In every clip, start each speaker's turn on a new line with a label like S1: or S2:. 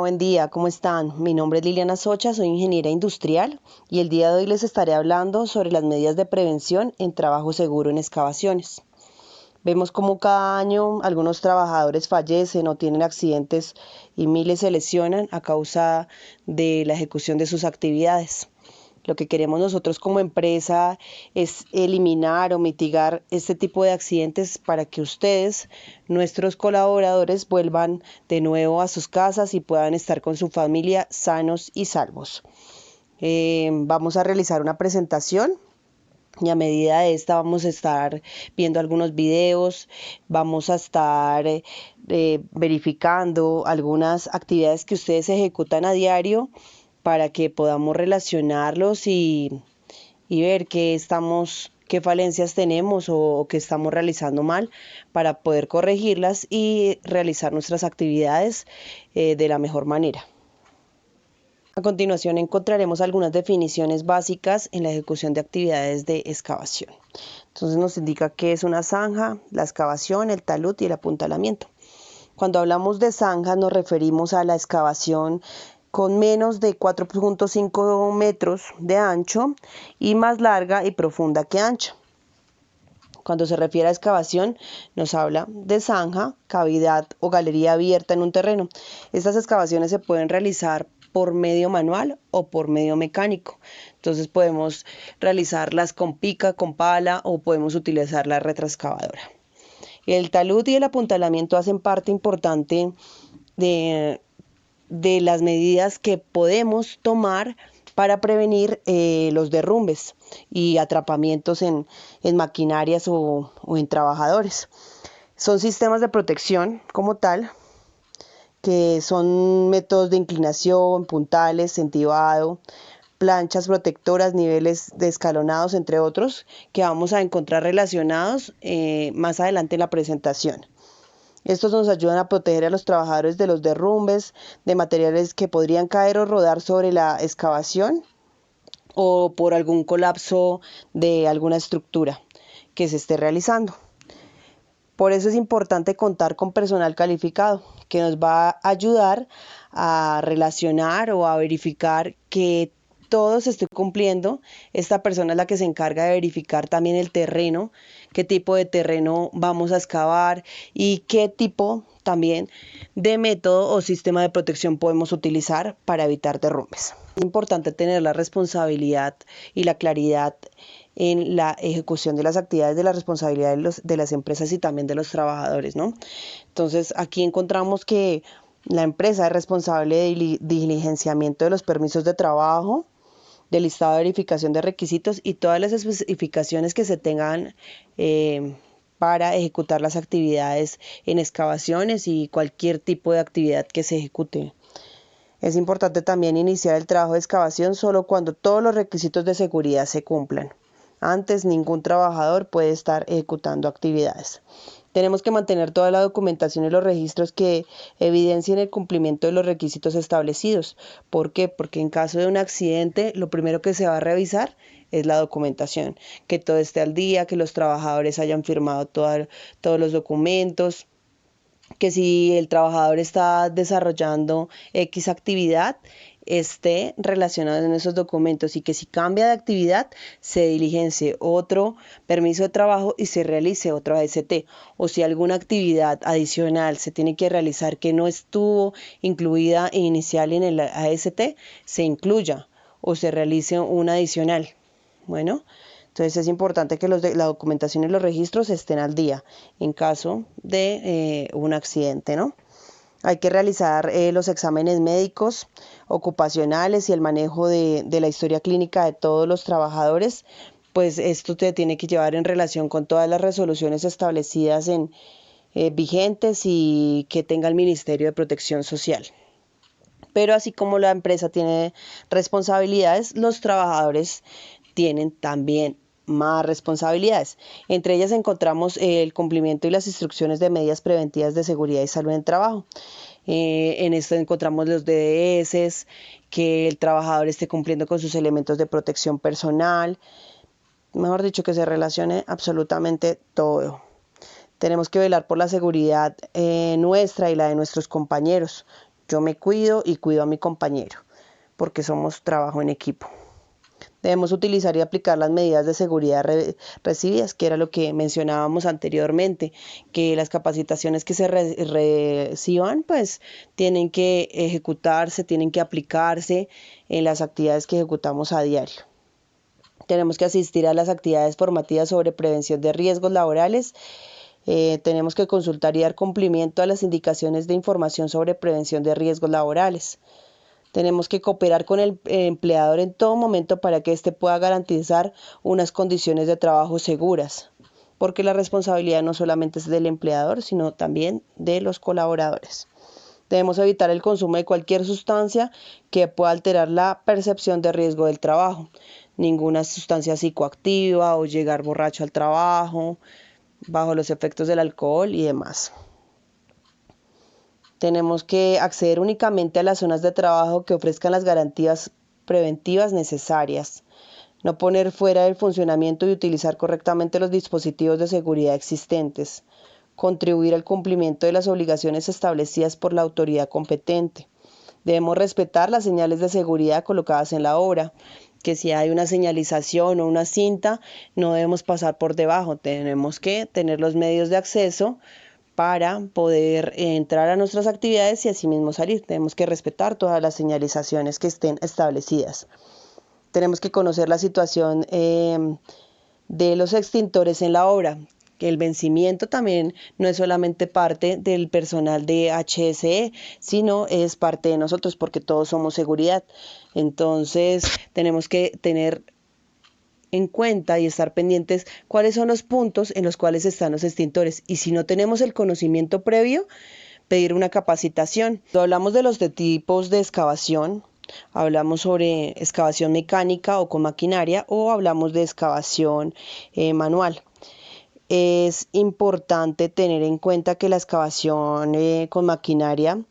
S1: buen día, ¿cómo están? Mi nombre es Liliana Socha, soy ingeniera industrial y el día de hoy les estaré hablando sobre las medidas de prevención en trabajo seguro en excavaciones. Vemos como cada año algunos trabajadores fallecen o tienen accidentes y miles se lesionan a causa de la ejecución de sus actividades. Lo que queremos nosotros como empresa es eliminar o mitigar este tipo de accidentes para que ustedes, nuestros colaboradores, vuelvan de nuevo a sus casas y puedan estar con su familia sanos y salvos. Vamos a realizar una presentación. Y a medida de esta vamos a estar viendo algunos videos, vamos a estar verificando algunas actividades que ustedes ejecutan a diario para que podamos relacionarlos y ver qué falencias tenemos o qué estamos realizando mal para poder corregirlas y realizar nuestras actividades de la mejor manera. A continuación encontraremos algunas definiciones básicas en la ejecución de actividades de excavación. Entonces nos indica qué es una zanja, la excavación, el talud y el apuntalamiento. Cuando hablamos de zanja nos referimos a la excavación con menos de 4.5 metros de ancho y más larga y profunda que ancha. Cuando se refiere a excavación, nos habla de zanja, cavidad o galería abierta en un terreno. Estas excavaciones se pueden realizar por medio manual o por medio mecánico. Entonces podemos realizarlas con pica, con pala o podemos utilizar la retroexcavadora. El talud y el apuntalamiento hacen parte importante de las medidas que podemos tomar para prevenir los derrumbes y atrapamientos en maquinarias o en trabajadores. Son sistemas de protección como tal, que son métodos de inclinación, puntales, entibado, planchas protectoras, niveles de escalonados, entre otros, que vamos a encontrar relacionados más adelante en la presentación. Estos nos ayudan a proteger a los trabajadores de los derrumbes, de materiales que podrían caer o rodar sobre la excavación o por algún colapso de alguna estructura que se esté realizando. Por eso es importante contar con personal calificado que nos va a ayudar a relacionar o a verificar que todo se esté cumpliendo. Esta persona es la que se encarga de verificar también el terreno, qué tipo de terreno vamos a excavar y qué tipo también de método o sistema de protección podemos utilizar para evitar derrumbes. Es importante tener la responsabilidad y la claridad en la ejecución de las actividades, de la responsabilidad de las empresas y también de los trabajadores, ¿no? Entonces aquí encontramos que la empresa es responsable de diligenciamiento de los permisos de trabajo, del listado de verificación de requisitos y todas las especificaciones que se tengan para ejecutar las actividades en excavaciones y cualquier tipo de actividad que se ejecute. Es importante también iniciar el trabajo de excavación solo cuando todos los requisitos de seguridad se cumplan. Antes, ningún trabajador puede estar ejecutando actividades. Tenemos que mantener toda la documentación y los registros que evidencien el cumplimiento de los requisitos establecidos. ¿Por qué? Porque en caso de un accidente, lo primero que se va a revisar es la documentación, que todo esté al día, que los trabajadores hayan firmado todos los documentos, que si el trabajador está desarrollando X actividad, esté relacionado en esos documentos y que si cambia de actividad se diligencie otro permiso de trabajo y se realice otro AST, o si alguna actividad adicional se tiene que realizar que no estuvo incluida inicial en el AST, se incluya o se realice una adicional. Bueno, entonces es importante que la documentación y los registros estén al día en caso de un accidente, ¿no? Hay que realizar los exámenes médicos, ocupacionales y el manejo de la historia clínica de todos los trabajadores. Pues esto te tiene que llevar en relación con todas las resoluciones establecidas en vigentes y que tenga el Ministerio de Protección Social. Pero así como la empresa tiene responsabilidades, los trabajadores tienen también más responsabilidades. Entre ellas encontramos el cumplimiento y las instrucciones de medidas preventivas de seguridad y salud en trabajo. En esto encontramos los DDS, que el trabajador esté cumpliendo con sus elementos de protección personal, mejor dicho, que se relacione absolutamente todo. Tenemos que velar por la seguridad nuestra y la de nuestros compañeros. Yo me cuido y cuido a mi compañero, porque somos trabajo en equipo. Debemos utilizar y aplicar las medidas de seguridad recibidas, que era lo que mencionábamos anteriormente, que las capacitaciones que se reciban, pues tienen que ejecutarse, tienen que aplicarse en las actividades que ejecutamos a diario. Tenemos que asistir a las actividades formativas sobre prevención de riesgos laborales. Tenemos que consultar y dar cumplimiento a las indicaciones de información sobre prevención de riesgos laborales. Tenemos que cooperar con el empleador en todo momento para que éste pueda garantizar unas condiciones de trabajo seguras, porque la responsabilidad no solamente es del empleador, sino también de los colaboradores. Debemos evitar el consumo de cualquier sustancia que pueda alterar la percepción de riesgo del trabajo. Ninguna sustancia psicoactiva o llegar borracho al trabajo, bajo los efectos del alcohol y demás. Tenemos que acceder únicamente a las zonas de trabajo que ofrezcan las garantías preventivas necesarias. No poner fuera del funcionamiento y utilizar correctamente los dispositivos de seguridad existentes. Contribuir al cumplimiento de las obligaciones establecidas por la autoridad competente. Debemos respetar las señales de seguridad colocadas en la obra, que si hay una señalización o una cinta, no debemos pasar por debajo. Tenemos que tener los medios de acceso para poder entrar a nuestras actividades y asimismo salir. Tenemos que respetar todas las señalizaciones que estén establecidas. Tenemos que conocer la situación de los extintores en la obra, que el vencimiento también no es solamente parte del personal de HSE, sino es parte de nosotros porque todos somos seguridad. Entonces tenemos que tener en cuenta y estar pendientes cuáles son los puntos en los cuales están los extintores, y si no tenemos el conocimiento previo, pedir una capacitación. Cuando hablamos de los tipos de excavación, hablamos sobre excavación mecánica o con maquinaria, o hablamos de excavación manual. Es importante tener en cuenta que la excavación con maquinaria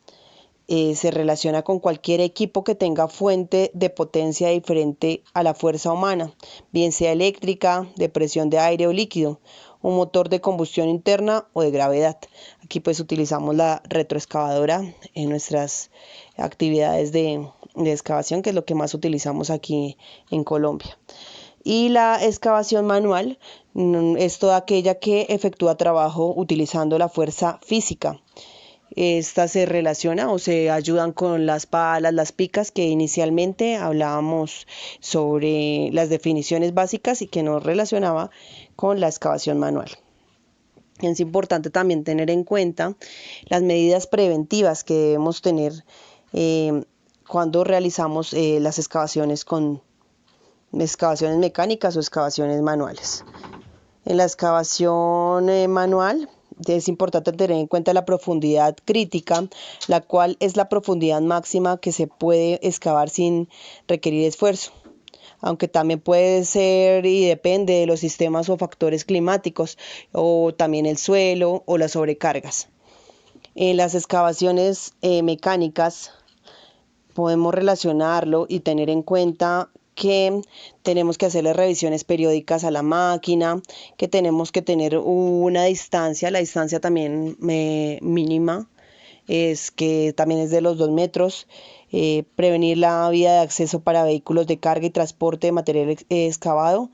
S1: se relaciona con cualquier equipo que tenga fuente de potencia diferente a la fuerza humana, bien sea eléctrica, de presión de aire o líquido, un motor de combustión interna o de gravedad. Aquí pues utilizamos la retroexcavadora en nuestras actividades de excavación, que es lo que más utilizamos aquí en Colombia. Y la excavación manual es toda aquella que efectúa trabajo utilizando la fuerza física. Esta se relaciona o se ayudan con las palas, las picas, que inicialmente hablábamos sobre las definiciones básicas y que nos relacionaba con la excavación manual. Es importante también tener en cuenta las medidas preventivas que debemos tener cuando realizamos las excavaciones con excavaciones mecánicas o excavaciones manuales. En la excavación manual es importante tener en cuenta la profundidad crítica, la cual es la profundidad máxima que se puede excavar sin requerir esfuerzo, aunque también puede ser y depende de los sistemas o factores climáticos, o también el suelo o las sobrecargas. En las excavaciones mecánicas podemos relacionarlo y tener en cuenta que tenemos que hacerle revisiones periódicas a la máquina, que tenemos que tener una distancia, la distancia también mínima, es que también es de los 2 metros, prevenir la vía de acceso para vehículos de carga y transporte de material excavado,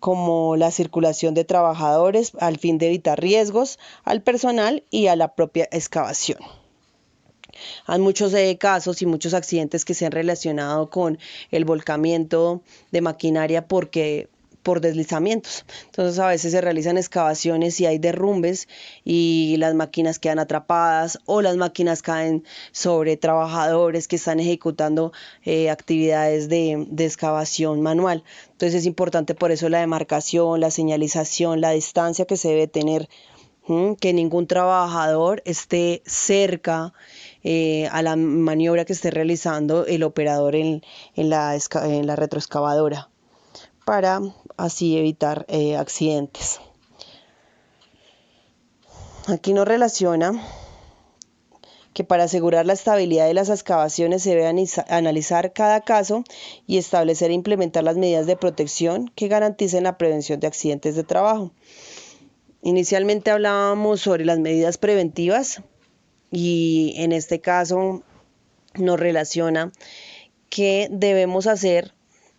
S1: como la circulación de trabajadores, al fin de evitar riesgos al personal y a la propia excavación. Hay muchos casos y muchos accidentes que se han relacionado con el volcamiento de maquinaria por deslizamientos. Entonces a veces se realizan excavaciones y hay derrumbes y las máquinas quedan atrapadas, o las máquinas caen sobre trabajadores que están ejecutando actividades de excavación manual. Entonces es importante por eso la demarcación, la señalización, la distancia que se debe tener, que ningún trabajador esté cerca a la maniobra que esté realizando el operador en la retroexcavadora, para así evitar accidentes. Aquí nos relaciona que para asegurar la estabilidad de las excavaciones se debe analizar cada caso y establecer e implementar las medidas de protección que garanticen la prevención de accidentes de trabajo. Inicialmente hablábamos sobre las medidas preventivas, y en este caso nos relaciona qué debemos hacer.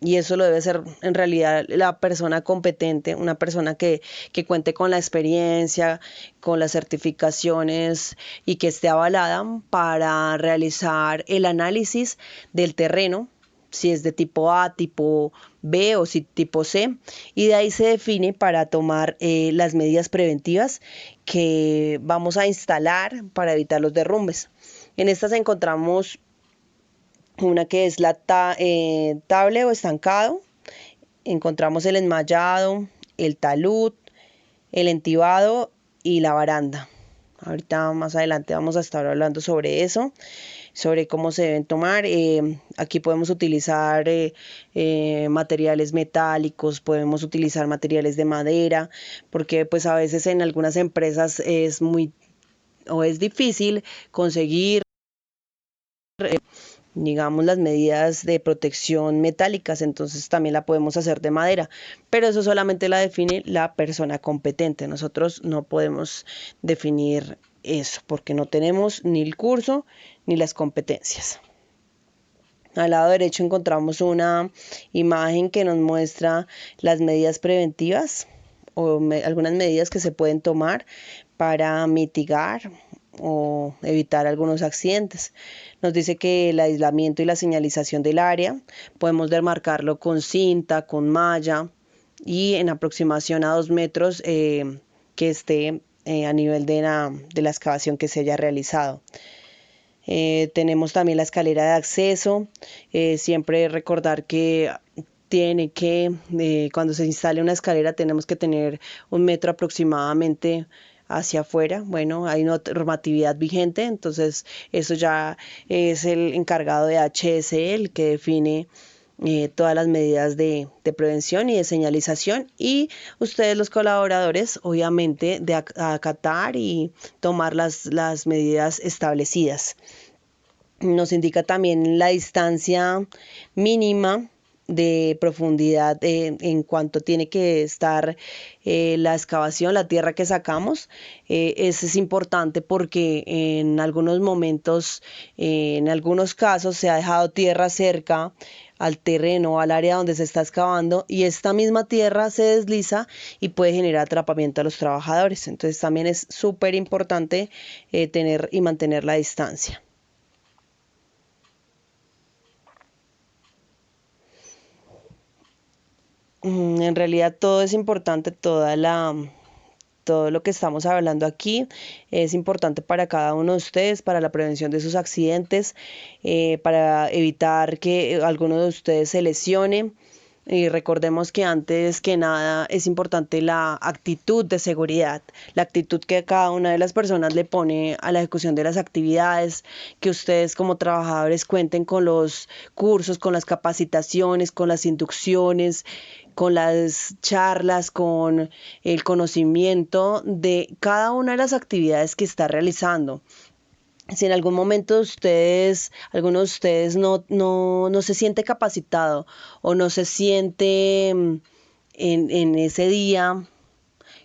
S1: Y eso lo debe hacer en realidad la persona competente, una persona que cuente con la experiencia, con las certificaciones y que esté avalada para realizar el análisis del terreno, si es de tipo A, tipo B o si tipo C, y de ahí se define para tomar las medidas preventivas que vamos a instalar para evitar los derrumbes. En estas encontramos una que es la table o estancado. Encontramos el enmayado, el talud, el entibado y la baranda. Ahorita más adelante vamos a estar hablando sobre eso, sobre cómo se deben tomar. Aquí podemos utilizar materiales metálicos, podemos utilizar materiales de madera, porque pues a veces en algunas empresas es muy o es difícil conseguir digamos, las medidas de protección metálicas, entonces también la podemos hacer de madera, pero eso solamente la define la persona competente. Nosotros no podemos definir eso porque no tenemos ni el curso ni las competencias. Al lado derecho encontramos una imagen que nos muestra las medidas preventivas o algunas medidas que se pueden tomar para mitigar o evitar algunos accidentes. Nos dice que el aislamiento y la señalización del área podemos demarcarlo con cinta, con malla y en aproximación a 2 metros que esté a nivel de la excavación que se haya realizado. Tenemos también la escalera de acceso. Siempre recordar que cuando se instale una escalera tenemos que tener 1 metro aproximadamente hacia afuera. Bueno, hay normatividad vigente, entonces eso ya es el encargado de HSE el que define todas las medidas de prevención y de señalización, y ustedes los colaboradores obviamente de acatar y tomar las medidas establecidas. Nos indica también la distancia mínima de profundidad en cuanto tiene que estar la excavación, la tierra que sacamos. Eso es importante porque en algunos momentos, en algunos casos se ha dejado tierra cerca al terreno, al área donde se está excavando, y esta misma tierra se desliza y puede generar atrapamiento a los trabajadores. Entonces también es súper importante tener y mantener la distancia. En realidad todo es importante, todo lo que estamos hablando aquí es importante para cada uno de ustedes, para la prevención de sus accidentes, para evitar que alguno de ustedes se lesione. Y recordemos que antes que nada es importante la actitud de seguridad, la actitud que cada una de las personas le pone a la ejecución de las actividades, que ustedes como trabajadores cuenten con los cursos, con las capacitaciones, con las inducciones, con las charlas, con el conocimiento de cada una de las actividades que está realizando. Si en algún momento alguno de ustedes no se siente capacitado o no se siente en ese día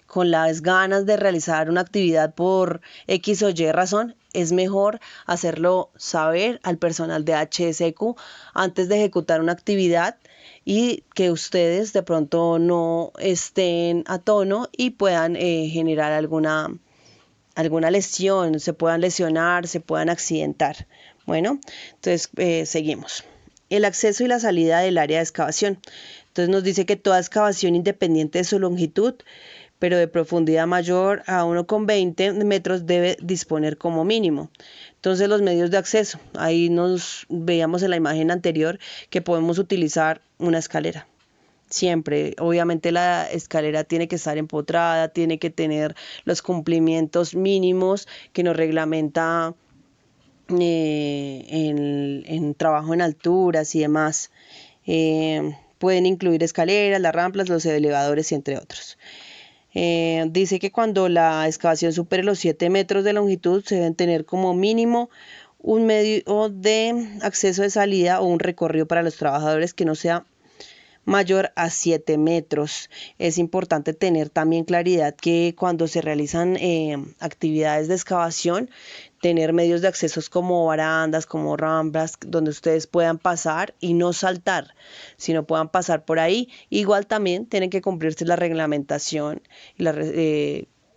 S1: con las ganas de realizar una actividad por X o Y razón, es mejor hacerlo saber al personal de HSQ antes de ejecutar una actividad y que ustedes de pronto no estén a tono y puedan generar alguna lesión, se puedan lesionar, se puedan accidentar. Bueno, entonces seguimos. El acceso y la salida del área de excavación. Entonces nos dice que toda excavación independiente de su longitud, pero de profundidad mayor a 1,20 metros debe disponer como mínimo. Entonces los medios de acceso. Ahí nos veíamos en la imagen anterior que podemos utilizar una escalera. Siempre, obviamente la escalera tiene que estar empotrada, tiene que tener los cumplimientos mínimos que nos reglamenta en trabajo en alturas y demás. Pueden incluir escaleras, las rampas, los elevadores y entre otros. Dice que cuando la excavación supere los 7 metros de longitud se deben tener como mínimo un medio de acceso de salida o un recorrido para los trabajadores que no sea mayor a 7 metros. Es importante tener también claridad que cuando se realizan actividades de excavación tener medios de accesos como barandas, como rampas, donde ustedes puedan pasar y no saltar, sino puedan pasar por ahí. Igual también tienen que cumplirse la reglamentación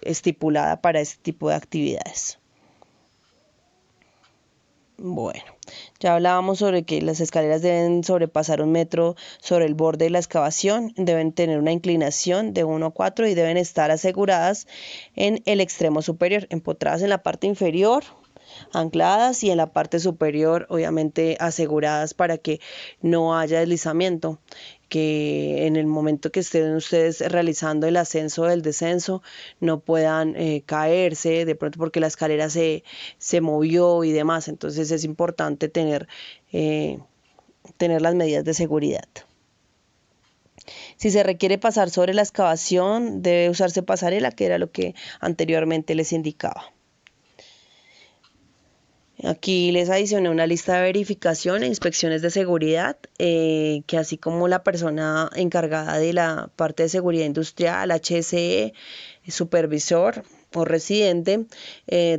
S1: estipulada para este tipo de actividades. Bueno, ya hablábamos sobre que las escaleras deben sobrepasar 1 metro sobre el borde de la excavación, deben tener una inclinación de 1 a 4 y deben estar aseguradas en el extremo superior, empotradas en la parte inferior, ancladas, y en la parte superior obviamente aseguradas para que no haya deslizamiento, que en el momento que estén ustedes realizando el ascenso o el descenso no puedan caerse de pronto porque la escalera se movió y demás. Entonces es importante tener las medidas de seguridad. Si se requiere pasar sobre la excavación, debe usarse pasarela, que era lo que anteriormente les indicaba. Aquí les adicioné una lista de verificación e inspecciones de seguridad, que así como la persona encargada de la parte de seguridad industrial, HSE, supervisor o residente,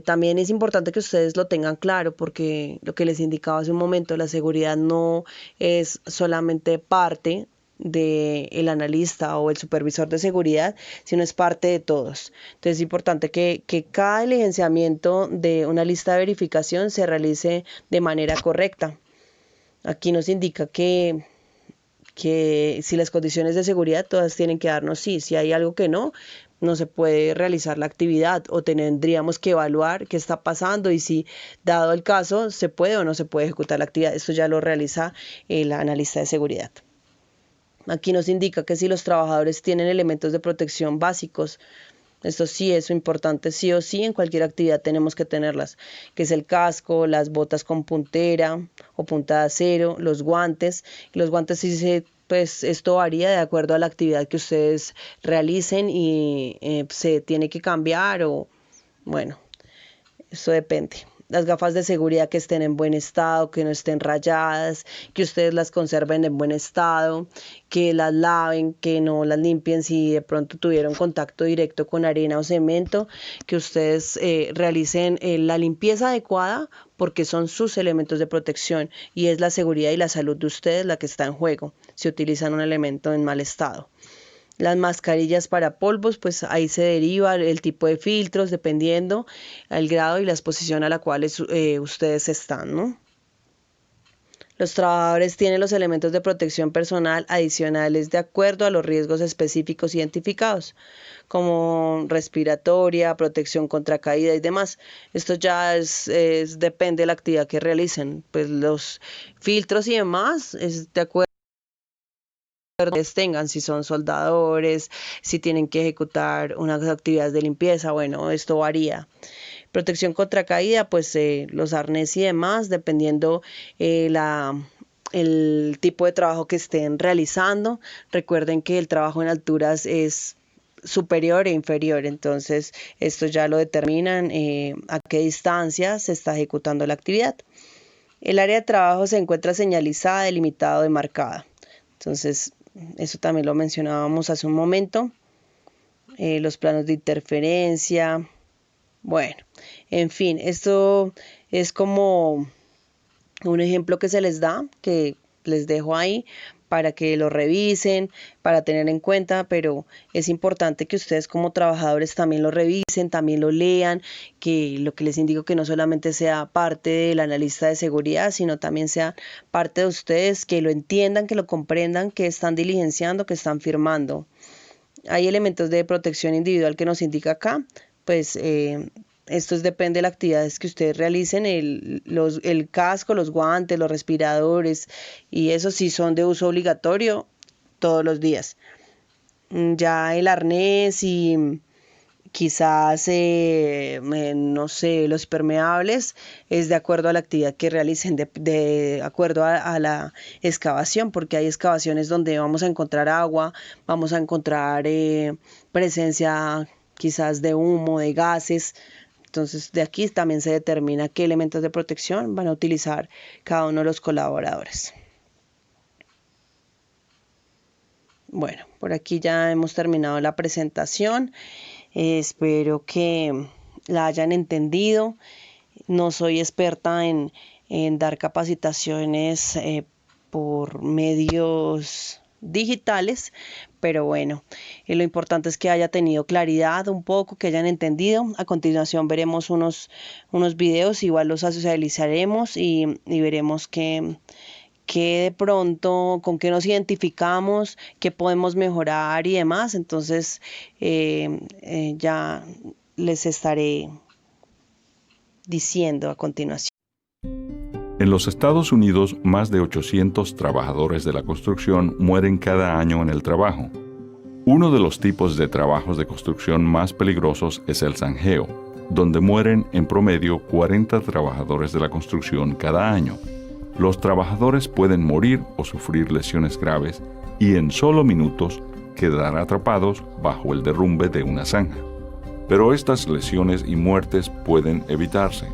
S1: también es importante que ustedes lo tengan claro, porque lo que les indicaba hace un momento, la seguridad no es solamente parte del analista o el supervisor de seguridad, sino es parte de todos. Entonces es importante que cada diligenciamiento de una lista de verificación se realice de manera correcta. Aquí nos indica que si las condiciones de seguridad todas tienen que darnos sí, si hay algo que no se puede realizar la actividad o tendríamos que evaluar qué está pasando y si dado el caso se puede o no se puede ejecutar la actividad. Esto ya lo realiza el analista de seguridad. Aquí nos indica que si los trabajadores tienen elementos de protección básicos, esto sí es importante, sí o sí en cualquier actividad tenemos que tenerlas, que es el casco, las botas con puntera o punta de acero, los guantes. Los guantes pues esto varía de acuerdo a la actividad que ustedes realicen y se tiene que cambiar o bueno, eso depende. Las gafas de seguridad que estén en buen estado, que no estén rayadas, que ustedes las conserven en buen estado, que las laven, que no las limpien si de pronto tuvieron contacto directo con arena o cemento, que ustedes realicen la limpieza adecuada porque son sus elementos de protección y es la seguridad y la salud de ustedes la que está en juego si utilizan un elemento en mal estado. Las mascarillas para polvos, pues ahí se deriva el tipo de filtros dependiendo el grado y la exposición a la cual ustedes están, ¿no? Los trabajadores tienen los elementos de protección personal adicionales de acuerdo a los riesgos específicos identificados, como respiratoria, protección contra caída y demás. Esto ya depende de la actividad que realicen. Pues los filtros y demás es de acuerdo tengan, si son soldadores, si tienen que ejecutar unas actividades de limpieza, bueno, esto varía. Protección contra caída, pues los arneses y demás, dependiendo el tipo de trabajo que estén realizando. Recuerden que el trabajo en alturas es superior e inferior, entonces esto ya lo determinan a qué distancia se está ejecutando la actividad. El área de trabajo se encuentra señalizada, delimitada o demarcada. Entonces, eso también lo mencionábamos hace un momento. Los planos de interferencia. Bueno, en fin, esto es como un ejemplo que se les da, que les dejo ahí para que lo revisen, para tener en cuenta, pero es importante que ustedes como trabajadores también lo revisen, también lo lean, que lo que les indico que no solamente sea parte del analista de seguridad, sino también sea parte de ustedes, que lo entiendan, que lo comprendan, que están diligenciando, que están firmando. Hay elementos de protección individual que nos indica acá, pues esto depende de las actividades que ustedes realicen, el casco, los guantes, los respiradores, y eso sí son de uso obligatorio todos los días. Ya el arnés y quizás, no sé, los permeables es de acuerdo a la actividad que realicen, de acuerdo a la excavación, porque hay excavaciones donde vamos a encontrar agua, vamos a encontrar presencia quizás de humo, de gases. Entonces, de aquí también se determina qué elementos de protección van a utilizar cada uno de los colaboradores. Bueno, por aquí ya hemos terminado la presentación. Espero que la hayan entendido. No soy experta en dar capacitaciones por medios digitales, pero bueno, lo importante es que haya tenido claridad un poco, que hayan entendido. A continuación veremos unos videos, igual los socializaremos y veremos que de pronto con qué nos identificamos, qué podemos mejorar y demás. Entonces ya les estaré diciendo a continuación.
S2: En los Estados Unidos, más de 800 trabajadores de la construcción mueren cada año en el trabajo. Uno de los tipos de trabajos de construcción más peligrosos es el zanjeo, donde mueren en promedio 40 trabajadores de la construcción cada año. Los trabajadores pueden morir o sufrir lesiones graves y en solo minutos quedar atrapados bajo el derrumbe de una zanja. Pero estas lesiones y muertes pueden evitarse.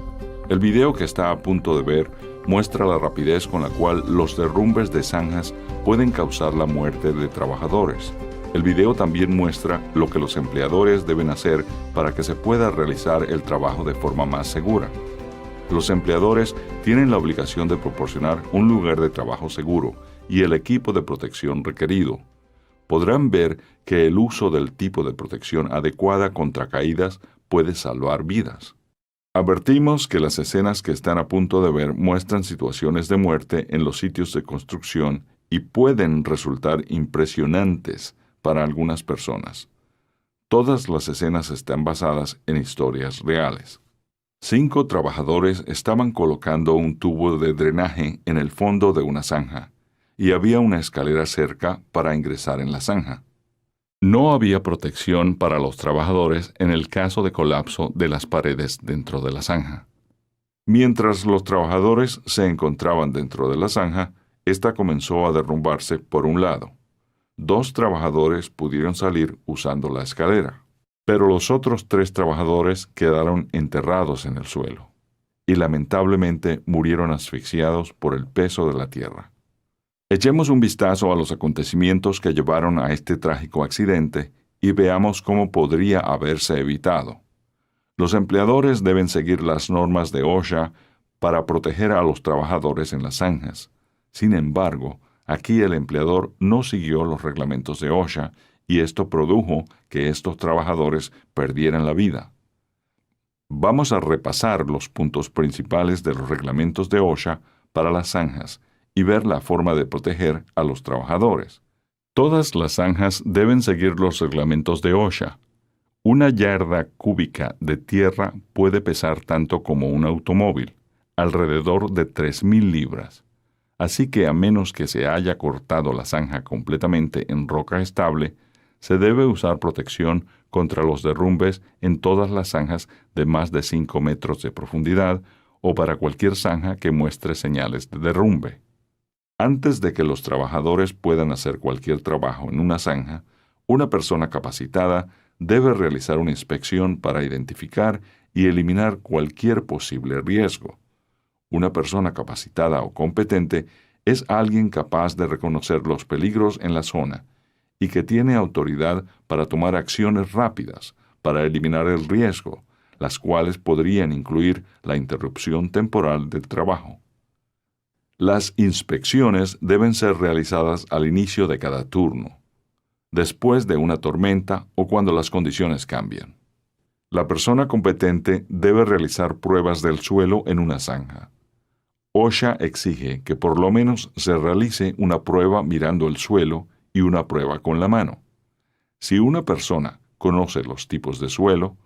S2: El video que está a punto de ver muestra la rapidez con la cual los derrumbes de zanjas pueden causar la muerte de trabajadores. El video también muestra lo que los empleadores deben hacer para que se pueda realizar el trabajo de forma más segura. Los empleadores tienen la obligación de proporcionar un lugar de trabajo seguro y el equipo de protección requerido. Podrán ver que el uso del tipo de protección adecuada contra caídas puede salvar vidas. Advertimos que las escenas que están a punto de ver muestran situaciones de muerte en los sitios de construcción y pueden resultar impresionantes para algunas personas. Todas las escenas están basadas en historias reales. 5 trabajadores estaban colocando un tubo de drenaje en el fondo de una zanja, y había una escalera cerca para ingresar en la zanja. No había protección para los trabajadores en el caso de colapso de las paredes dentro de la zanja. Mientras los trabajadores se encontraban dentro de la zanja, esta comenzó a derrumbarse por un lado. 2 trabajadores pudieron salir usando la escalera, pero los otros 3 trabajadores quedaron enterrados en el suelo y lamentablemente murieron asfixiados por el peso de la tierra. Echemos un vistazo a los acontecimientos que llevaron a este trágico accidente y veamos cómo podría haberse evitado. Los empleadores deben seguir las normas de OSHA para proteger a los trabajadores en las zanjas. Sin embargo, aquí el empleador no siguió los reglamentos de OSHA y esto produjo que estos trabajadores perdieran la vida. Vamos a repasar los puntos principales de los reglamentos de OSHA para las zanjas y ver la forma de proteger a los trabajadores. Todas las zanjas deben seguir los reglamentos de OSHA. Una yarda cúbica de tierra puede pesar tanto como un automóvil, alrededor de 3,000 libras. Así que a menos que se haya cortado la zanja completamente en roca estable, se debe usar protección contra los derrumbes en todas las zanjas de más de 5 metros de profundidad o para cualquier zanja que muestre señales de derrumbe. Antes de que los trabajadores puedan hacer cualquier trabajo en una zanja, una persona capacitada debe realizar una inspección para identificar y eliminar cualquier posible riesgo. Una persona capacitada o competente es alguien capaz de reconocer los peligros en la zona y que tiene autoridad para tomar acciones rápidas para eliminar el riesgo, las cuales podrían incluir la interrupción temporal del trabajo. Las inspecciones deben ser realizadas al inicio de cada turno, después de una tormenta o cuando las condiciones cambian. La persona competente debe realizar pruebas del suelo en una zanja. OSHA exige que por lo menos se realice una prueba mirando el suelo y una prueba con la mano. Si una persona conoce los tipos de suelo,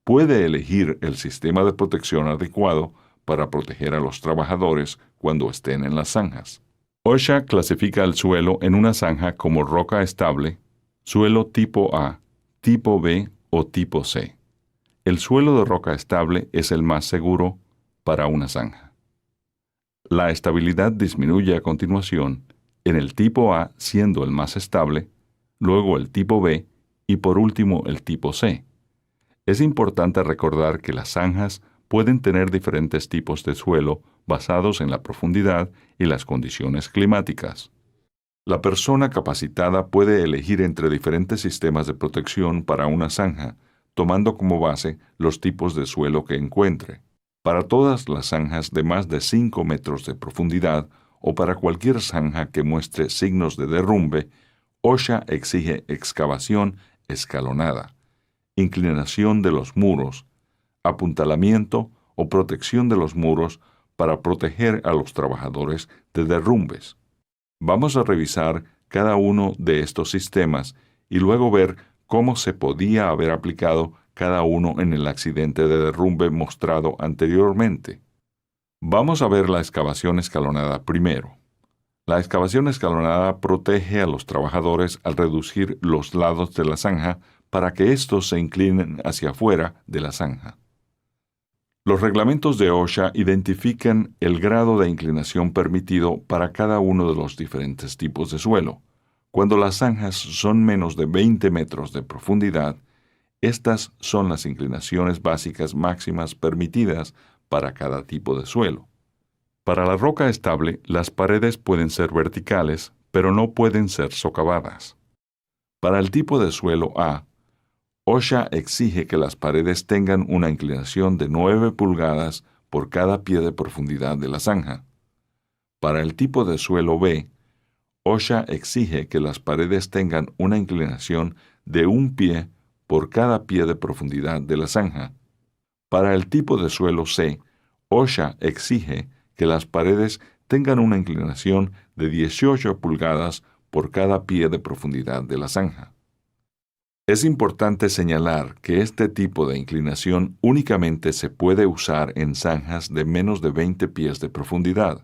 S2: puede elegir el sistema de protección adecuado para proteger a los trabajadores cuando estén en las zanjas. OSHA clasifica el suelo en una zanja como roca estable, suelo tipo A, tipo B o tipo C. El suelo de roca estable es el más seguro para una zanja. La estabilidad disminuye a continuación, en el tipo A siendo el más estable, luego el tipo B y por último el tipo C. Es importante recordar que las zanjas pueden tener diferentes tipos de suelo basados en la profundidad y las condiciones climáticas. La persona capacitada puede elegir entre diferentes sistemas de protección para una zanja, tomando como base los tipos de suelo que encuentre. Para todas las zanjas de más de 5 metros de profundidad o para cualquier zanja que muestre signos de derrumbe, OSHA exige excavación escalonada, inclinación de los muros, apuntalamiento o protección de los muros para proteger a los trabajadores de derrumbes. Vamos a revisar cada uno de estos sistemas y luego ver cómo se podía haber aplicado cada uno en el accidente de derrumbe mostrado anteriormente. Vamos a ver la excavación escalonada primero. La excavación escalonada protege a los trabajadores al reducir los lados de la zanja para que éstos se inclinen hacia afuera de la zanja. Los reglamentos de OSHA identifican el grado de inclinación permitido para cada uno de los diferentes tipos de suelo. Cuando las zanjas son menos de 20 metros de profundidad, estas son las inclinaciones básicas máximas permitidas para cada tipo de suelo. Para la roca estable, las paredes pueden ser verticales, pero no pueden ser socavadas. Para el tipo de suelo A, OSHA exige que las paredes tengan una inclinación de 9 pulgadas por cada pie de profundidad de la zanja. Para el tipo de suelo B, OSHA exige que las paredes tengan una inclinación de 1 pie por cada pie de profundidad de la zanja. Para el tipo de suelo C, OSHA exige que las paredes tengan una inclinación de 18 pulgadas por cada pie de profundidad de la zanja. Es importante señalar que este tipo de inclinación únicamente se puede usar en zanjas de menos de 20 pies de profundidad.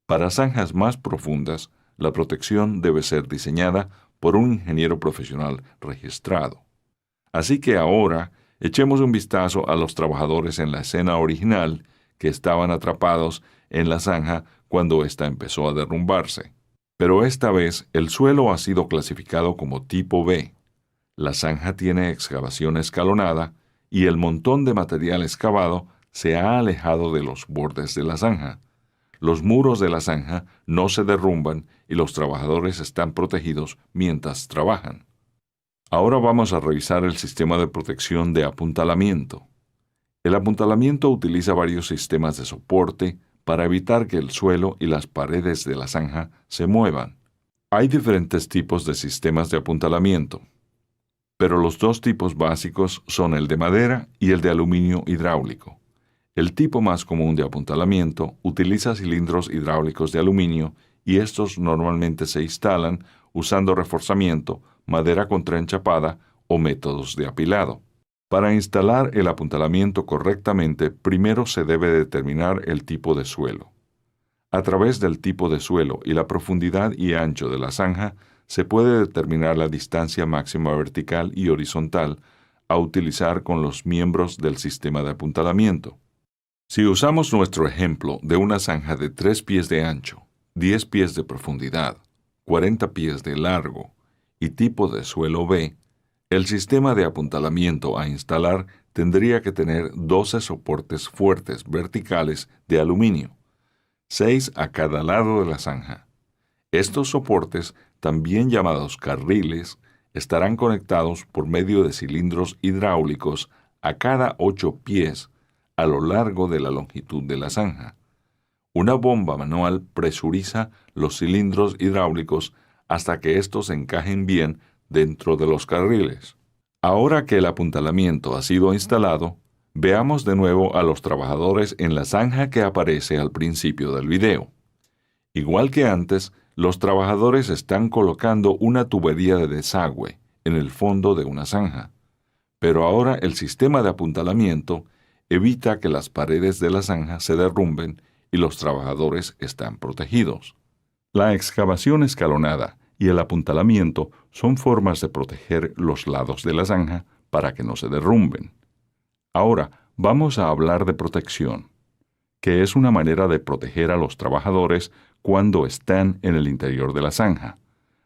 S2: Para zanjas más profundas, la protección debe ser diseñada por un ingeniero profesional registrado. Así que ahora, echemos un vistazo a los trabajadores en la escena original que estaban atrapados en la zanja cuando ésta empezó a derrumbarse. Pero esta vez el suelo ha sido clasificado como tipo B. La zanja tiene excavación escalonada y el montón de material excavado se ha alejado de los bordes de la zanja. Los muros de la zanja no se derrumban y los trabajadores están protegidos mientras trabajan. Ahora vamos a revisar el sistema de protección de apuntalamiento. El apuntalamiento utiliza varios sistemas de soporte para evitar que el suelo y las paredes de la zanja se muevan. Hay diferentes tipos de sistemas de apuntalamiento, pero los dos tipos básicos son el de madera y el de aluminio hidráulico. El tipo más común de apuntalamiento utiliza cilindros hidráulicos de aluminio y estos normalmente se instalan usando reforzamiento, madera contraenchapada o métodos de apilado. Para instalar el apuntalamiento correctamente, primero se debe determinar el tipo de suelo. A través del tipo de suelo y la profundidad y ancho de la zanja, se puede determinar la distancia máxima vertical y horizontal a utilizar con los miembros del sistema de apuntalamiento. Si usamos nuestro ejemplo de una zanja de 3 pies de ancho, 10 pies de profundidad, 40 pies de largo y tipo de suelo B, el sistema de apuntalamiento a instalar tendría que tener 12 soportes fuertes verticales de aluminio, 6 a cada lado de la zanja. Estos soportes, también llamados carriles, estarán conectados por medio de cilindros hidráulicos a cada 8 pies a lo largo de la longitud de la zanja. Una bomba manual presuriza los cilindros hidráulicos hasta que estos encajen bien dentro de los carriles. Ahora que el apuntalamiento ha sido instalado, veamos de nuevo a los trabajadores en la zanja que aparece al principio del video. Igual que antes, los trabajadores están colocando una tubería de desagüe en el fondo de una zanja, pero ahora el sistema de apuntalamiento evita que las paredes de la zanja se derrumben y los trabajadores están protegidos. La excavación escalonada y el apuntalamiento son formas de proteger los lados de la zanja para que no se derrumben. Ahora vamos a hablar de protección, que es una manera de proteger a los trabajadores cuando están en el interior de la zanja.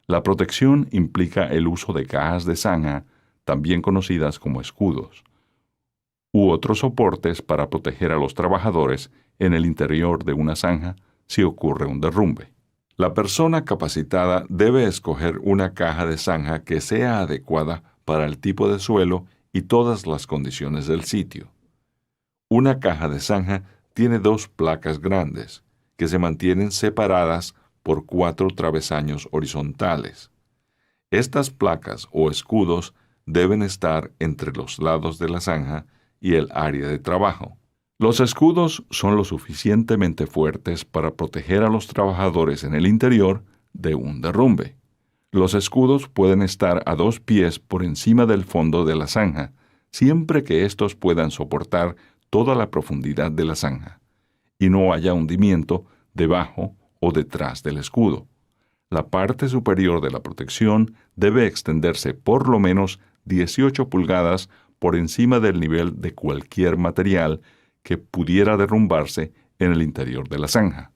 S2: La protección implica el uso de cajas de zanja, también conocidas como escudos, u otros soportes para proteger a los trabajadores en el interior de una zanja si ocurre un derrumbe. La persona capacitada debe escoger una caja de zanja que sea adecuada para el tipo de suelo y todas las condiciones del sitio. Una caja de zanja tiene dos placas grandes, que se mantienen separadas por 4 travesaños horizontales. Estas placas o escudos deben estar entre los lados de la zanja y el área de trabajo. Los escudos son lo suficientemente fuertes para proteger a los trabajadores en el interior de un derrumbe. Los escudos pueden estar a 2 pies por encima del fondo de la zanja, siempre que estos puedan soportar toda la profundidad de la zanja, y no haya hundimiento debajo o detrás del escudo. La parte superior de la protección debe extenderse por lo menos 18 pulgadas por encima del nivel de cualquier material que pudiera derrumbarse en el interior de la zanja.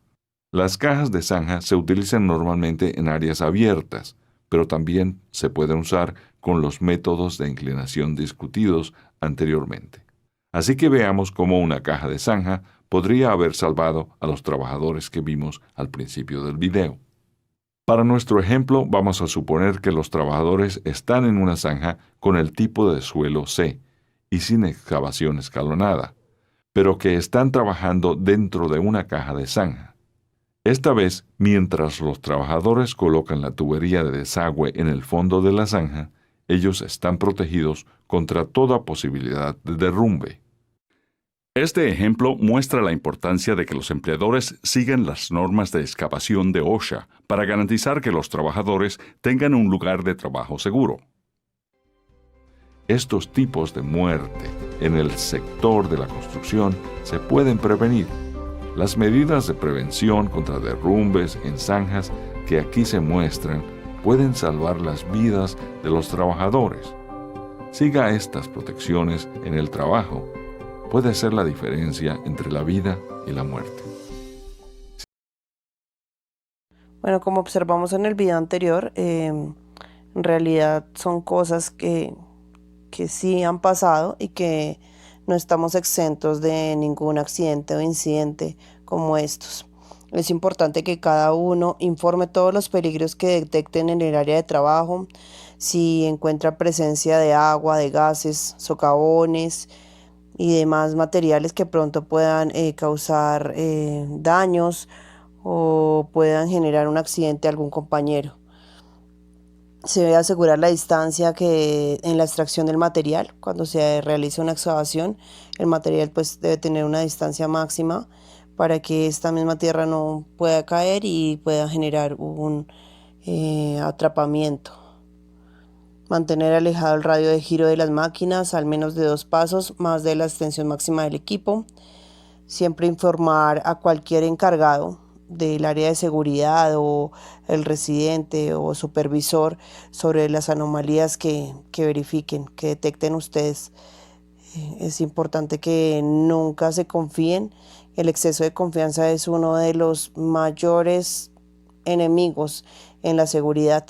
S2: Las cajas de zanja se utilizan normalmente en áreas abiertas, pero también se pueden usar con los métodos de inclinación discutidos anteriormente. Así que veamos cómo una caja de zanja podría haber salvado a los trabajadores que vimos al principio del video. Para nuestro ejemplo, vamos a suponer que los trabajadores están en una zanja con el tipo de suelo C y sin excavación escalonada, pero que están trabajando dentro de una caja de zanja. Esta vez, mientras los trabajadores colocan la tubería de desagüe en el fondo de la zanja, ellos están protegidos contra toda posibilidad de derrumbe. Este ejemplo muestra la importancia de que los empleadores sigan las normas de excavación de OSHA para garantizar que los trabajadores tengan un lugar de trabajo seguro. Estos tipos de muerte en el sector de la construcción se pueden prevenir. Las medidas de prevención contra derrumbes en zanjas que aquí se muestran pueden salvar las vidas de los trabajadores. Siga estas protecciones en el trabajo. Puede ser la diferencia entre la vida y la muerte.
S1: Bueno, como observamos en el video anterior, en realidad son cosas que sí han pasado y que no estamos exentos de ningún accidente o incidente como estos. Es importante que cada uno informe todos los peligros que detecten en el área de trabajo, si encuentra presencia de agua, de gases, socavones y demás materiales que pronto puedan causar daños o puedan generar un accidente a algún compañero. Se debe asegurar la distancia que en la extracción del material. Cuando se realiza una excavación, el material pues debe tener una distancia máxima para que esta misma tierra no pueda caer y pueda generar un atrapamiento. Mantener alejado el radio de giro de las máquinas al menos de 2 pasos más de la extensión máxima del equipo. Siempre informar a cualquier encargado del área de seguridad o el residente o supervisor sobre las anomalías que verifiquen, que detecten ustedes. Es importante que nunca se confíen. El exceso de confianza es uno de los mayores enemigos en la seguridad.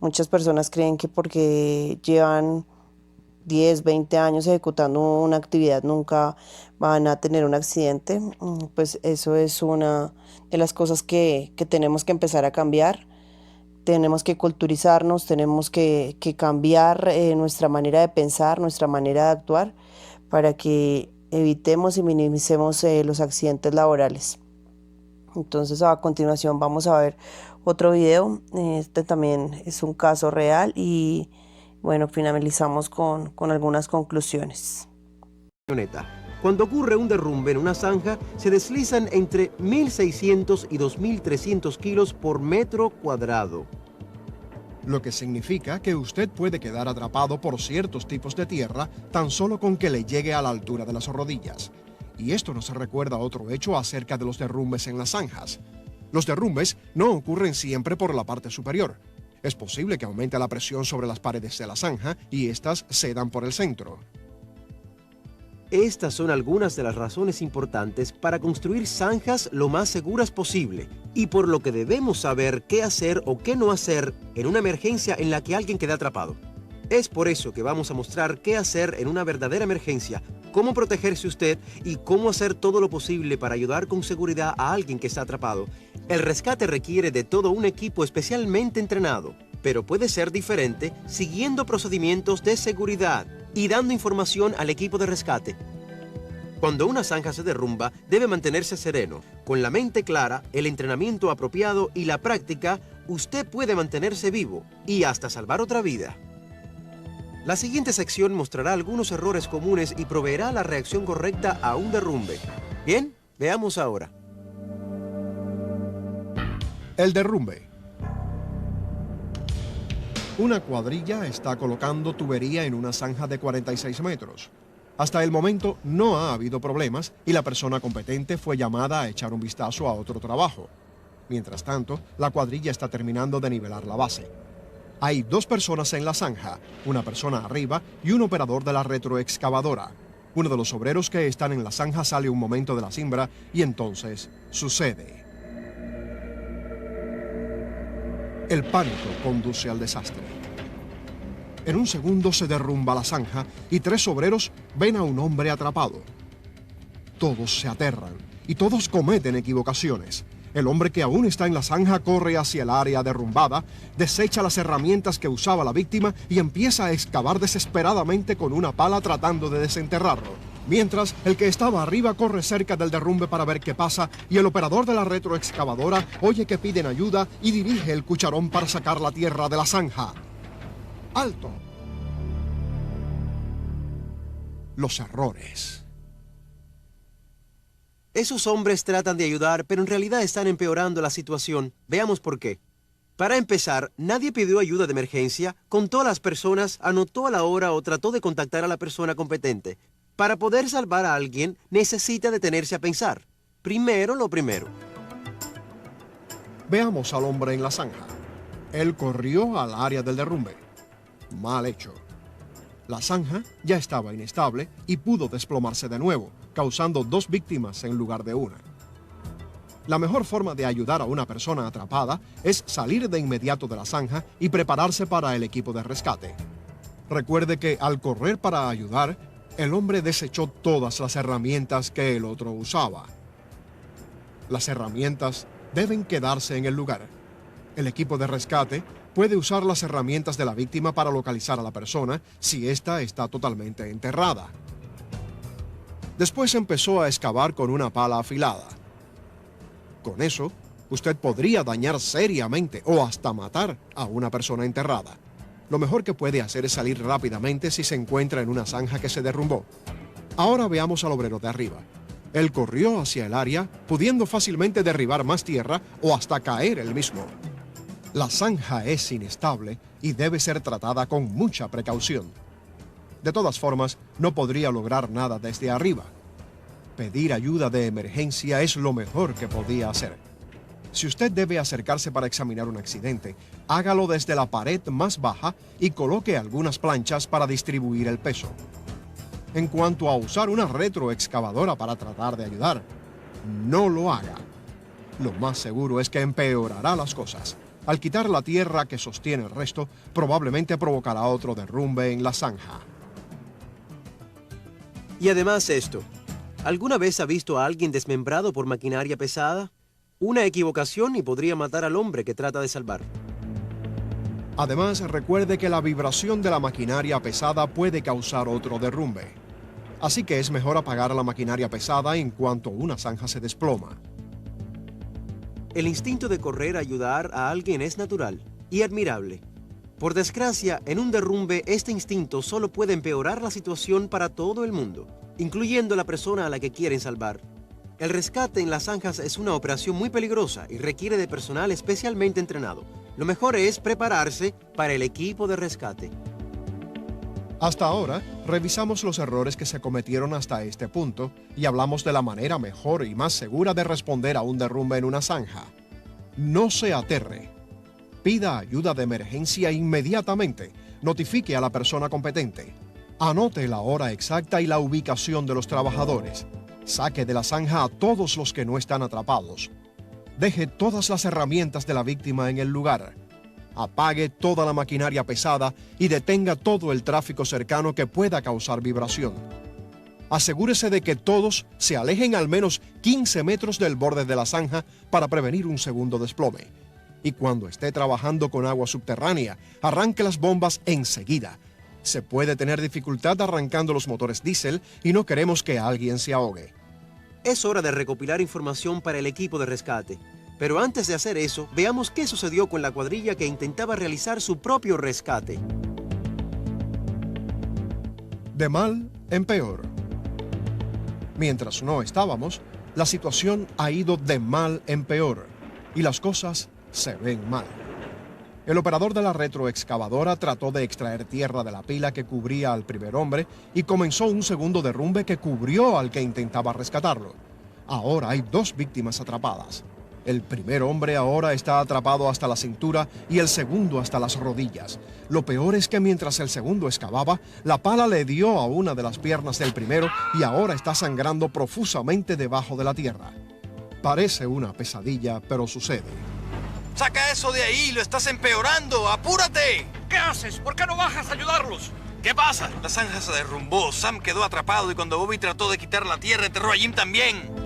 S1: Muchas personas creen que porque llevan 10, 20 años ejecutando una actividad nunca van a tener un accidente. Pues eso es una de las cosas que tenemos que empezar a cambiar. Tenemos que culturizarnos, tenemos que cambiar nuestra manera de pensar, nuestra manera de actuar para que evitemos y minimicemos los accidentes laborales. Entonces a continuación vamos a ver otro video. Este también es un caso real y bueno, finalizamos con algunas conclusiones.
S3: Cuando ocurre un derrumbe en una zanja, se deslizan entre 1.600 y 2.300 kilos por metro cuadrado.
S4: Lo que significa que usted puede quedar atrapado por ciertos tipos de tierra tan solo con que le llegue a la altura de las rodillas. Y esto nos recuerda otro hecho acerca de los derrumbes en las zanjas. Los derrumbes no ocurren siempre por la parte superior. Es posible que aumente la presión sobre las paredes de la zanja y éstas cedan por el centro.
S3: Estas son algunas de las razones importantes para construir zanjas lo más seguras posible y por lo que debemos saber qué hacer o qué no hacer en una emergencia en la que alguien queda atrapado. Es por eso que vamos a mostrar qué hacer en una verdadera emergencia, cómo protegerse usted y cómo hacer todo lo posible para ayudar con seguridad a alguien que está atrapado. El rescate requiere de todo un equipo especialmente entrenado, pero puede ser diferente siguiendo procedimientos de seguridad y dando información al equipo de rescate. Cuando una zanja se derrumba, debe mantenerse sereno. Con la mente clara, el entrenamiento apropiado y la práctica, usted puede mantenerse vivo y hasta salvar otra vida. La siguiente sección mostrará algunos errores comunes y proveerá la reacción correcta a un derrumbe. Bien, veamos ahora.
S4: El derrumbe. Una cuadrilla está colocando tubería en una zanja de 46 metros. Hasta el momento no ha habido problemas y la persona competente fue llamada a echar un vistazo a otro trabajo. Mientras tanto, la cuadrilla está terminando de nivelar la base. Hay 2 personas en la zanja, una persona arriba y un operador de la retroexcavadora. Uno de los obreros que están en la zanja sale un momento de la cimbra y entonces sucede. El pánico conduce al desastre. En un segundo se derrumba la zanja y 3 obreros ven a un hombre atrapado. Todos se aterran y todos cometen equivocaciones. El hombre que aún está en la zanja corre hacia el área derrumbada, desecha las herramientas que usaba la víctima y empieza a excavar desesperadamente con una pala tratando de desenterrarlo. Mientras, el que estaba arriba corre cerca del derrumbe para ver qué pasa y el operador de la retroexcavadora oye que piden ayuda y dirige el cucharón para sacar la tierra de la zanja. ¡Alto! Los errores.
S3: Esos hombres tratan de ayudar, pero en realidad están empeorando la situación. Veamos por qué. Para empezar, nadie pidió ayuda de emergencia, contó a las personas, anotó a la hora o trató de contactar a la persona competente. Para poder salvar a alguien, necesita detenerse a pensar. Primero lo primero.
S4: Veamos al hombre en la zanja. Él corrió al área del derrumbe. Mal hecho. La zanja ya estaba inestable y pudo desplomarse de nuevo, causando 2 víctimas en lugar de una. La mejor forma de ayudar a una persona atrapada es salir de inmediato de la zanja y prepararse para el equipo de rescate. Recuerde que al correr para ayudar, el hombre desechó todas las herramientas que el otro usaba. Las herramientas deben quedarse en el lugar. El equipo de rescate puede usar las herramientas de la víctima para localizar a la persona si ésta está totalmente enterrada. Después empezó a excavar con una pala afilada. Con eso, usted podría dañar seriamente o hasta matar a una persona enterrada. Lo mejor que puede hacer es salir rápidamente si se encuentra en una zanja que se derrumbó. Ahora veamos al obrero de arriba. Él corrió hacia el área, pudiendo fácilmente derribar más tierra o hasta caer él mismo. La zanja es inestable y debe ser tratada con mucha precaución. De todas formas, no podría lograr nada desde arriba. Pedir ayuda de emergencia es lo mejor que podía hacer. Si usted debe acercarse para examinar un accidente, hágalo desde la pared más baja y coloque algunas planchas para distribuir el peso. En cuanto a usar una retroexcavadora para tratar de ayudar, no lo haga. Lo más seguro es que empeorará las cosas. Al quitar la tierra que sostiene el resto, probablemente provocará otro derrumbe en la zanja.
S3: Y además esto, ¿alguna vez ha visto a alguien desmembrado por maquinaria pesada? Una equivocación y podría matar al hombre que trata de salvar.
S4: Además, recuerde que la vibración de la maquinaria pesada puede causar otro derrumbe. Así que es mejor apagar la maquinaria pesada en cuanto una zanja se desploma.
S3: El instinto de correr a ayudar a alguien es natural y admirable. Por desgracia, en un derrumbe, este instinto solo puede empeorar la situación para todo el mundo, incluyendo la persona a la que quieren salvar. El rescate en las zanjas es una operación muy peligrosa y requiere de personal especialmente entrenado. Lo mejor es prepararse para el equipo de rescate.
S4: Hasta ahora, revisamos los errores que se cometieron hasta este punto y hablamos de la manera mejor y más segura de responder a un derrumbe en una zanja. No se aterre. Pida ayuda de emergencia inmediatamente. Notifique a la persona competente. Anote la hora exacta y la ubicación de los trabajadores. Saque de la zanja a todos los que no están atrapados. Deje todas las herramientas de la víctima en el lugar. Apague toda la maquinaria pesada y detenga todo el tráfico cercano que pueda causar vibración. Asegúrese de que todos se alejen al menos 15 metros del borde de la zanja para prevenir un segundo desplome. Y cuando esté trabajando con agua subterránea, arranque las bombas enseguida. Se puede tener dificultad arrancando los motores diésel y no queremos que alguien se ahogue.
S3: Es hora de recopilar información para el equipo de rescate. Pero antes de hacer eso, veamos qué sucedió con la cuadrilla que intentaba realizar su propio rescate.
S4: De mal en peor. Mientras no estábamos, la situación ha ido de mal en peor y las cosas se ven mal. El operador de la retroexcavadora trató de extraer tierra de la pila que cubría al primer hombre y comenzó un segundo derrumbe que cubrió al que intentaba rescatarlo. Ahora hay 2 víctimas atrapadas. El primer hombre ahora está atrapado hasta la cintura y el segundo hasta las rodillas. Lo peor es que mientras el segundo excavaba, la pala le dio a una de las piernas del primero y ahora está sangrando profusamente debajo de la tierra. Parece una pesadilla, pero sucede.
S5: ¡Saca eso de ahí! ¡Lo estás empeorando! ¡Apúrate!
S6: ¿Qué haces? ¿Por qué no bajas a ayudarlos?
S5: ¿Qué pasa? La zanja se derrumbó, Sam quedó atrapado y cuando Bobby trató de quitar la tierra, enterró a Jim también.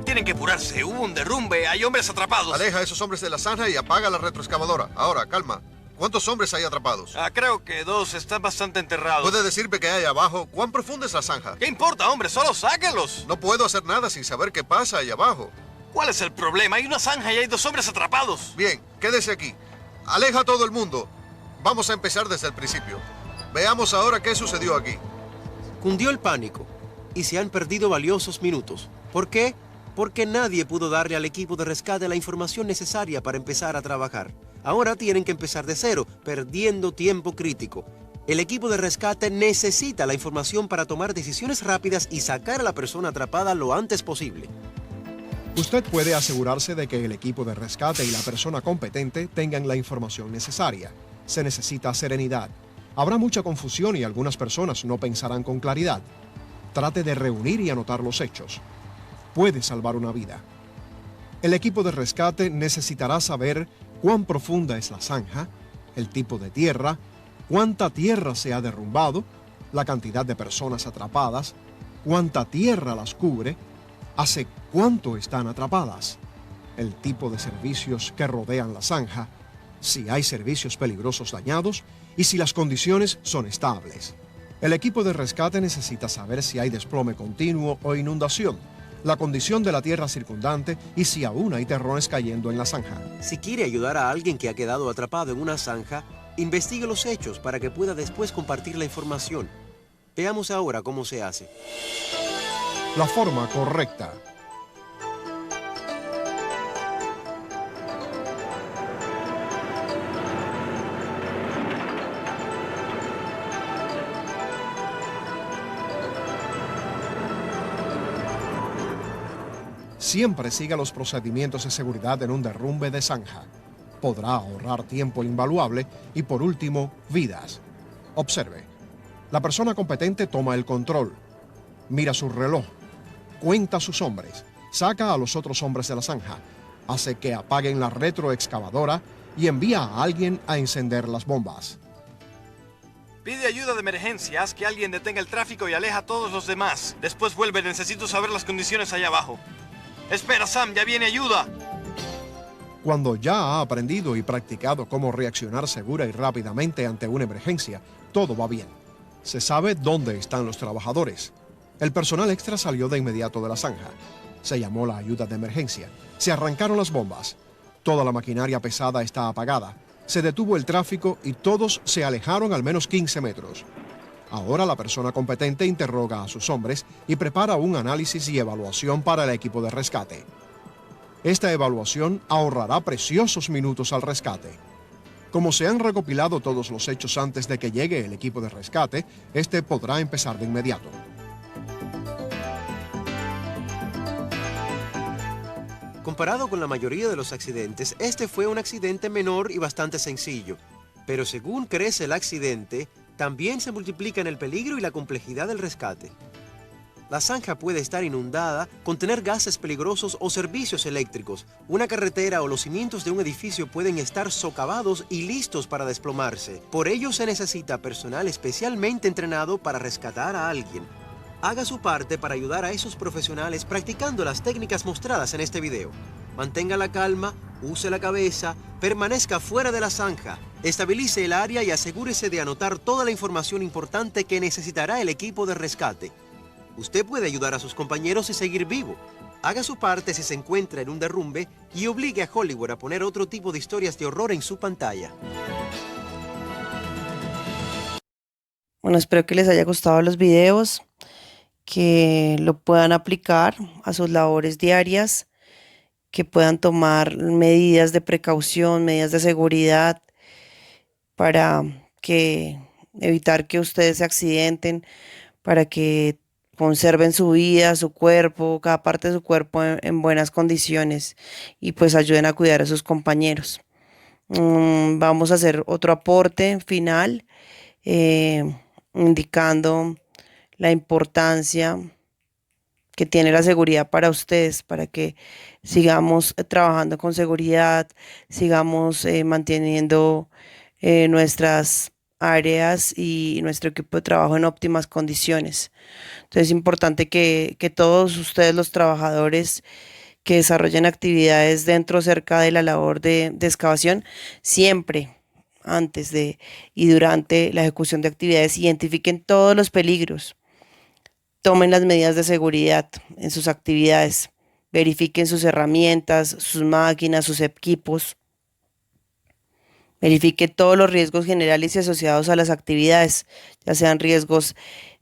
S5: Tienen que apurarse, hubo un derrumbe, hay hombres atrapados.
S7: Aleja a esos hombres de la zanja y apaga la retroexcavadora. Ahora, calma. ¿Cuántos hombres hay atrapados?
S5: Creo que 2, están bastante enterrados.
S7: ¿Puede decirme qué hay abajo? ¿Cuán profunda es la zanja?
S5: ¿Qué importa, hombre? Solo sáquenlos.
S7: No puedo hacer nada sin saber qué pasa ahí abajo.
S5: ¿Cuál es el problema? Hay una zanja y hay 2 hombres atrapados.
S7: Bien, quédese aquí. Aleja a todo el mundo. Vamos a empezar desde el principio. Veamos ahora qué sucedió aquí.
S3: Cundió el pánico y se han perdido valiosos minutos. ¿Por qué? Porque nadie pudo darle al equipo de rescate la información necesaria para empezar a trabajar. Ahora tienen que empezar de cero, perdiendo tiempo crítico. El equipo de rescate necesita la información para tomar decisiones rápidas y sacar a la persona atrapada lo antes posible.
S4: Usted puede asegurarse de que el equipo de rescate y la persona competente tengan la información necesaria. Se necesita serenidad. Habrá mucha confusión y algunas personas no pensarán con claridad. Trate de reunir y anotar los hechos. Puede salvar una vida. El equipo de rescate necesitará saber cuán profunda es la zanja, el tipo de tierra, cuánta tierra se ha derrumbado, la cantidad de personas atrapadas, cuánta tierra las cubre, hace cuánto están atrapadas, el tipo de servicios que rodean la zanja, si hay servicios peligrosos dañados y si las condiciones son estables. El equipo de rescate necesita saber si hay desplome continuo o inundación, la condición de la tierra circundante y si aún hay terrones cayendo en la zanja.
S3: Si quiere ayudar a alguien que ha quedado atrapado en una zanja, investigue los hechos para que pueda después compartir la información. Veamos ahora cómo se hace.
S4: La forma correcta. Siempre siga los procedimientos de seguridad en un derrumbe de zanja. Podrá ahorrar tiempo invaluable y, por último, vidas. Observe. La persona competente toma el control. Mira su reloj. Cuenta a sus hombres. Saca a los otros hombres de la zanja. Hace que apaguen la retroexcavadora y envía a alguien a encender las bombas.
S5: Pide ayuda de emergencia, haz que alguien detenga el tráfico y aleja a todos los demás. Después vuelve, necesito saber las condiciones allá abajo. Espera, Sam, ya viene ayuda.
S4: Cuando ya ha aprendido y practicado cómo reaccionar segura y rápidamente ante una emergencia, todo va bien. Se sabe dónde están los trabajadores. El personal extra salió de inmediato de la zanja. Se llamó la ayuda de emergencia. Se arrancaron las bombas. Toda la maquinaria pesada está apagada. Se detuvo el tráfico y todos se alejaron al menos 15 metros. Ahora la persona competente interroga a sus hombres y prepara un análisis y evaluación para el equipo de rescate. Esta evaluación ahorrará preciosos minutos al rescate. Como se han recopilado todos los hechos antes de que llegue el equipo de rescate, este podrá empezar de inmediato.
S3: Comparado con la mayoría de los accidentes, este fue un accidente menor y bastante sencillo. Pero según crece el accidente, también se multiplican el peligro y la complejidad del rescate. La zanja puede estar inundada, contener gases peligrosos o servicios eléctricos. Una carretera o los cimientos de un edificio pueden estar socavados y listos para desplomarse. Por ello se necesita personal especialmente entrenado para rescatar a alguien. Haga su parte para ayudar a esos profesionales practicando las técnicas mostradas en este video. Mantenga la calma, use la cabeza, permanezca fuera de la zanja, estabilice el área y asegúrese de anotar toda la información importante que necesitará el equipo de rescate. Usted puede ayudar a sus compañeros y seguir vivo. Haga su parte si se encuentra en un derrumbe y obligue a Hollywood a poner otro tipo de historias de horror en su pantalla.
S1: Bueno, espero que les haya gustado los videos, que lo puedan aplicar a sus labores diarias, que puedan tomar medidas de precaución, medidas de seguridad para evitar que ustedes se accidenten, para que conserven su vida, su cuerpo, cada parte de su cuerpo en buenas condiciones y pues ayuden a cuidar a sus compañeros. Vamos a hacer otro aporte final, indicando la importancia que tiene la seguridad para ustedes, para que sigamos trabajando con seguridad, sigamos manteniendo nuestras áreas y nuestro equipo de trabajo en óptimas condiciones. Entonces es importante que todos ustedes, los trabajadores que desarrollen actividades dentro o cerca de la labor de excavación, siempre antes de y durante la ejecución de actividades, identifiquen todos los peligros, tomen las medidas de seguridad en sus actividades, verifiquen sus herramientas, sus máquinas, sus equipos, verifique todos los riesgos generales y asociados a las actividades, ya sean riesgos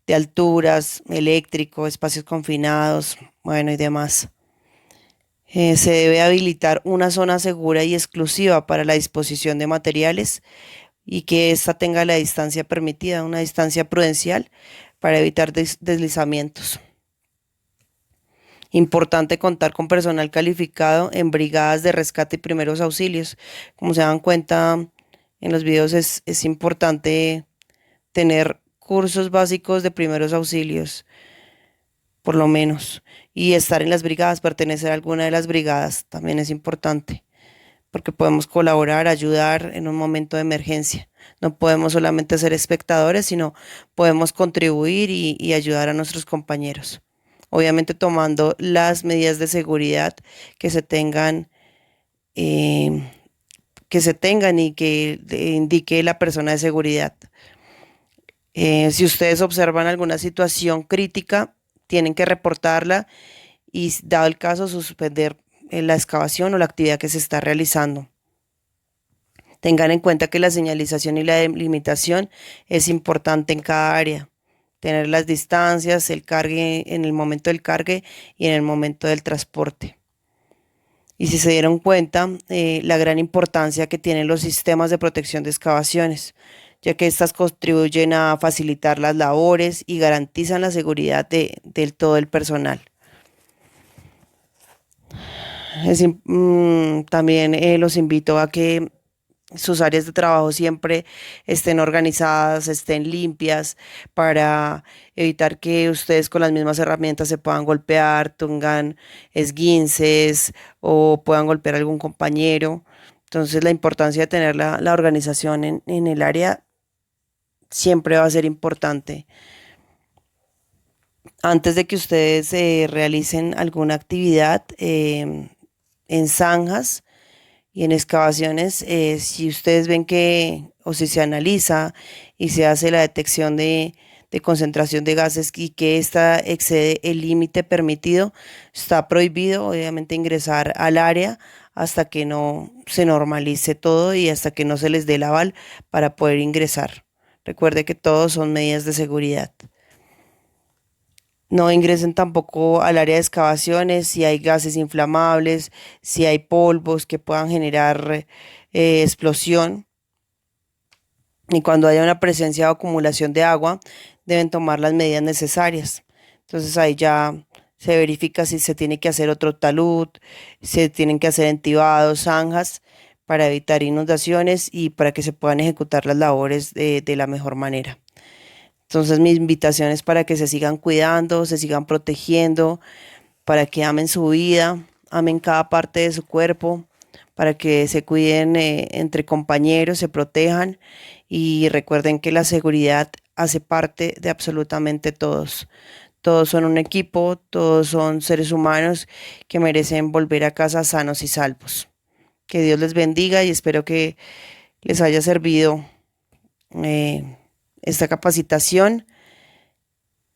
S1: de alturas, eléctrico, espacios confinados, bueno, y demás. Se debe habilitar una zona segura y exclusiva para la disposición de materiales y que ésta tenga la distancia permitida, una distancia prudencial para evitar deslizamientos. Importante contar con personal calificado en brigadas de rescate y primeros auxilios. Como se dan cuenta en los videos, es importante tener cursos básicos de primeros auxilios, por lo menos, y estar en las brigadas, pertenecer a alguna de las brigadas también es importante, porque podemos colaborar, ayudar en un momento de emergencia. No podemos solamente ser espectadores, sino podemos contribuir y ayudar a nuestros compañeros. Obviamente tomando las medidas de seguridad que se tengan y que indique la persona de seguridad. Si ustedes observan alguna situación crítica, tienen que reportarla y, dado el caso, suspender la excavación o la actividad que se está realizando. Tengan en cuenta que la señalización y la delimitación es importante en cada área. Tener las distancias, el cargue en el momento del cargue y en el momento del transporte. Y si se dieron cuenta, la gran importancia que tienen los sistemas de protección de excavaciones, ya que estas contribuyen a facilitar las labores y garantizan la seguridad del todo el personal. También los invito a que sus áreas de trabajo siempre estén organizadas, estén limpias, para evitar que ustedes con las mismas herramientas se puedan golpear, tengan esguinces o puedan golpear a algún compañero. Entonces la importancia de tener la organización en el área siempre va a ser importante. Antes de que ustedes realicen alguna actividad en zanjas y en excavaciones, si ustedes ven o si se analiza y se hace la detección de concentración de gases y que ésta excede el límite permitido, está prohibido obviamente ingresar al área hasta que no se normalice todo y hasta que no se les dé el aval para poder ingresar. Recuerde que todos son medidas de seguridad. No ingresen tampoco al área de excavaciones si hay gases inflamables, si hay polvos que puedan generar explosión. Y cuando haya una presencia o acumulación de agua, deben tomar las medidas necesarias. Entonces ahí ya se verifica si se tiene que hacer otro talud, se tienen que hacer entibados, zanjas, para evitar inundaciones y para que se puedan ejecutar las labores de la mejor manera. Entonces mi invitación es para que se sigan cuidando, se sigan protegiendo, para que amen su vida, amen cada parte de su cuerpo, para que se cuiden entre compañeros, se protejan y recuerden que la seguridad hace parte de absolutamente todos. Todos son un equipo, todos son seres humanos que merecen volver a casa sanos y salvos. Que Dios les bendiga y espero que les haya servido esta capacitación.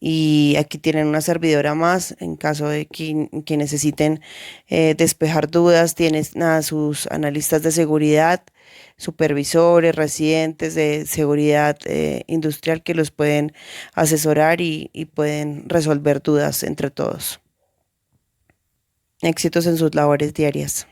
S1: Y aquí tienen una servidora más en caso de que necesiten despejar dudas. Tienen a sus analistas de seguridad, supervisores, residentes de seguridad industrial que los pueden asesorar y pueden resolver dudas entre todos. Éxitos en sus labores diarias.